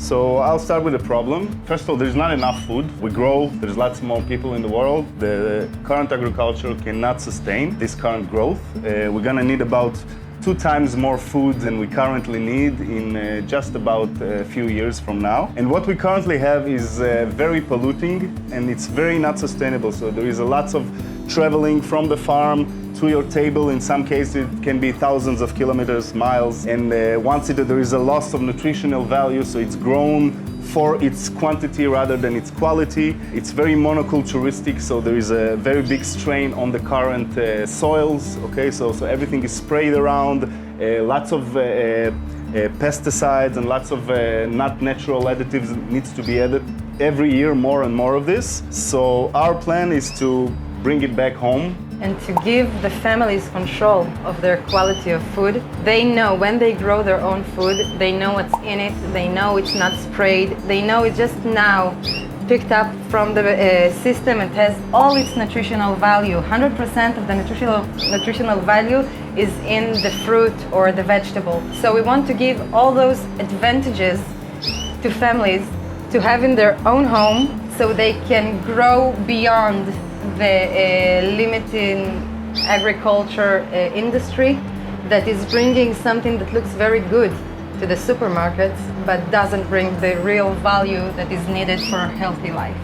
So I'll start with the problem. First of all, there's not enough food. We grow, there's lots more people in the world. The current agriculture cannot sustain this current growth. We're gonna need about 2 times more food than we currently need in just about a few years from now. And what we currently have is very polluting, and it's very not sustainable. So there is a lot of traveling from the farm to your table. In some cases, it can be thousands of kilometers, miles. And there is a loss of nutritional value, so it's grown for its quantity rather than its quality. It's very monoculturistic, so there is a very big strain on the current soils. Okay, so everything is sprayed around, lots of pesticides and lots of not natural additives needs to be added every year, more and more of this. So our plan is to bring it back home. And to give the families control of their quality of food. They know when they grow their own food, they know what's in it, they know it's not sprayed, they know it's just now picked up from the system and has all its nutritional value. 100% of the nutritional value is in the fruit or the vegetable. So we want to give all those advantages to families to have in their own home so they can grow beyond the limiting agriculture industry that is bringing something that looks very good to the supermarkets but doesn't bring the real value that is needed for a healthy life.